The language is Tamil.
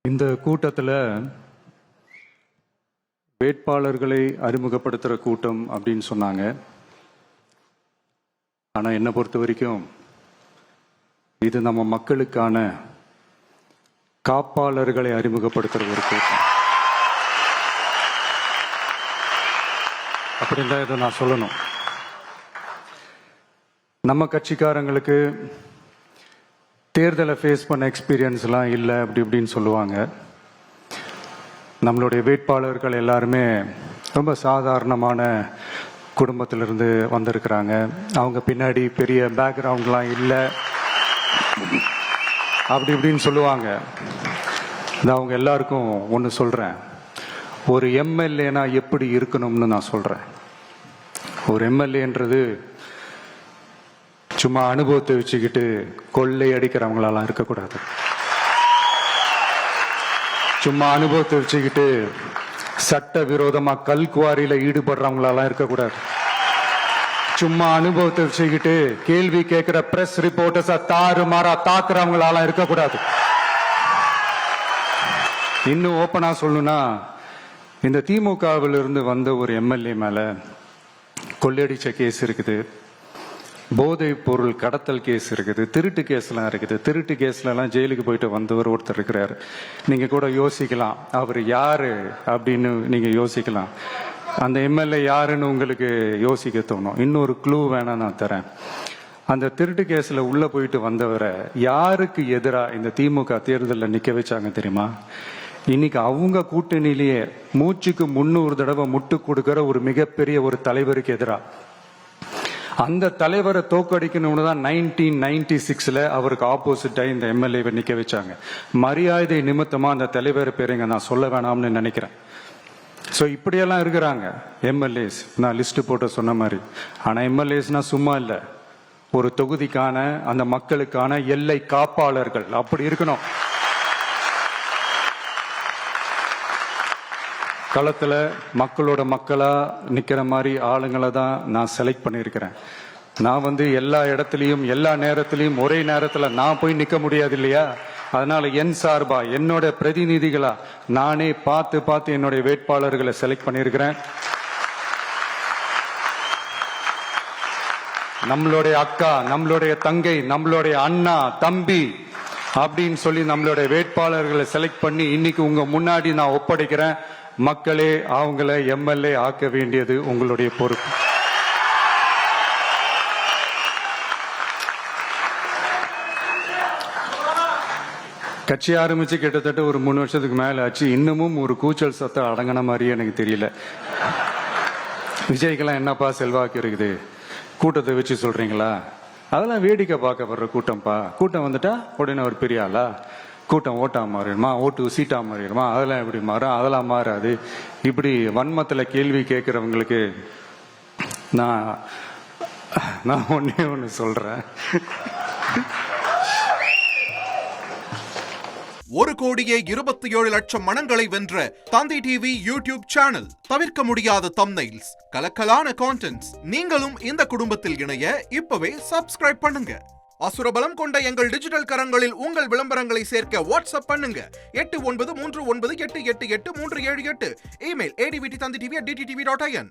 இந்த கூட்டத்தில் வேட்பாளர்களை அறிமுகப்படுத்துகிற கூட்டம் அப்படின்னு சொன்னாங்க. ஆனால் என்னை பொறுத்த வரைக்கும் இது நம்ம மக்களுக்கான காப்பாளர்களை அறிமுகப்படுத்துகிற ஒரு கூட்டம். அப்படின்னு தான் இதை நான் சொல்லணும். நம்ம கட்சிக்காரங்களுக்கு தேர்தலை ஃபேஸ் பண்ண எக்ஸ்பீரியன்ஸ்லாம் இல்லை அப்படி இப்படின்னு சொல்லுவாங்க. நம்மளுடைய வேட்பாளர்கள் எல்லாருமே ரொம்ப சாதாரணமான குடும்பத்திலிருந்து வந்திருக்கிறாங்க. அவங்க பின்னாடி பெரிய பேக்ரவுண்ட்லாம் இல்லை அப்படி இப்படின்னு சொல்லுவாங்க. நான் அவங்க எல்லாருக்கும் ஒன்று சொல்கிறேன், ஒரு எம்எல்ஏனா எப்படி இருக்கணும்னு நான் சொல்கிறேன். ஒரு எம்எல்ஏன்றது சும்மா அனுபவத்தை வச்சுக்கிட்டு கொள்ளை அடிக்கிறவங்களாலாம் இருக்கக்கூடாது. சும்மா அனுபவத்தை வச்சுக்கிட்டு சட்ட விரோதமா கல்குவாரியில ஈடுபடுறவங்களாலாம் இருக்கக்கூடாது. சும்மா அனுபவத்தை வச்சுக்கிட்டு கேள்வி கேட்கிற பிரஸ் ரிப்போர்ட்டர்ஸா தாறுமாறா தாக்குறவங்களாலாம் இருக்கக்கூடாது. இன்னும் ஓப்பனா சொல்லணும்னா, இந்த திமுகவிலிருந்து வந்த ஒரு எம்எல்ஏ மேல கொள்ளையடிச்ச கேஸ் இருக்குது, போதை பொருள் கடத்தல் கேஸ் இருக்குது, திருட்டு கேஸ்லாம் இருக்குது. திருட்டு கேஸ்லாம் ஜெயிலுக்கு போயிட்டு வந்தவர் ஒருத்தர் இருக்கிறார். நீங்க கூட யோசிக்கலாம் அவர் யாரு அப்படின்னு நீங்க யோசிக்கலாம். அந்த எம்எல்ஏ யாருன்னு உங்களுக்கு யோசிக்க தோணும். இன்னொரு க்ளூ வேணா நான் தரேன். அந்த திருட்டு கேஸ்ல உள்ள போயிட்டு வந்தவரை யாருக்கு எதிராக இந்த திமுக தேர்தலில் நிக்க வச்சாங்க தெரியுமா? இன்னைக்கு அவங்க கூட்டணியிலேயே மூச்சுக்கு 300 தடவை முட்டு கொடுக்கிற ஒரு மிகப்பெரிய ஒரு தலைவருக்கு எதிராக. அந்த தலைவரை தோக்கடிக்கணும்னு தான் 1996 அவருக்கு ஆப்போசிட்டா இந்த எம்எல்ஏவை நிக்க வச்சாங்க. மரியாதை நிமித்தமா அந்த தலைவர் பேருங்க நான் சொல்ல வேணாம்னு நினைக்கிறேன். ஸோ இப்படியெல்லாம் இருக்கிறாங்க எம்எல்ஏஸ், நான் லிஸ்ட் போட்டு சொன்ன மாதிரி. ஆனா எம்எல்ஏஸ்னா சும்மா இல்லை, ஒரு தொகுதிக்கான அந்த மக்களுக்கான எல்லை காப்பாளர்கள். அப்படி இருக்கணும். களத்துல மக்களோட மக்களா நிக்கிற மாதிரி ஆளுங்களை தான் நான் செலக்ட் பண்ணியிருக்கிறேன். நான் எல்லா இடத்துலையும் எல்லா நேரத்திலையும் ஒரே நேரத்துல நான் போய் நிக்க முடியாது இல்லையா? அதனால என் சார்பா என்னோட பிரதிநிதிகளா நானே பார்த்து என்னுடைய வேட்பாளர்களை செலக்ட் பண்ணியிருக்கிறேன். நம்மளுடைய அக்கா, நம்மளுடைய தங்கை, நம்மளுடைய அண்ணா, தம்பி அப்படின்னு சொல்லி நம்மளுடைய வேட்பாளர்களை செலக்ட் பண்ணி இன்னைக்கு உங்க முன்னாடி நான் ஒப்படைக்கிறேன். மக்களே, அவங்கள எம்எல்ஏ ஆக்க வேண்டியது உங்களுடைய பொறுப்பு. கட்சி ஆரம்பிச்சு கிட்டத்தட்ட ஒரு 3 வருஷத்துக்கு மேல ஆச்சு. இன்னமும் ஒரு கூச்சல் சத்தம் அடங்கின மாதிரியே எனக்கு தெரியல. விஜய்க்கெல்லாம் என்னப்பா செல்வாக்கு இருக்குது, கூட்டத்தை வச்சு சொல்றீங்களா? அதெல்லாம் வேடிக்கை பார்க்க வர்ற கூட்டம்ப்பா. கூட்டம் வந்துட்டா உடனே ஒரு பெரிய ஆளா? கூட்டம் ஓட்டா மாறிடுமா, ஓட்டு சீட்டா மாறிடுமா? அதெல்லாம் எப்படி மாறும்? அதெல்லாம் மாறாது. இப்படி வன்மத்துல கேள்வி கேட்கிறவங்களுக்கு நான் ஒன்னே ஒன்று சொல்றேன். 1,27,00,000 மனங்களை வென்ற தந்தி டிவி யூடியூப் சேனல். தவிர்க்க முடியாத தம்ப்நெயில்ஸ், கலக்கலான கான்டென்ட்ஸ். நீங்களும் இந்த குடும்பத்தில் இணைய இப்பவே சப்ஸ்கிரைப் பண்ணுங்க. அசுரபலம் கொண்ட எங்கள் டிஜிட்டல் கரங்களில் உங்கள் விளம்பரங்களை சேர்க்க வாட்ஸ்அப் பண்ணுங்க. 8939888378. Email advtthanditv@dttv.in.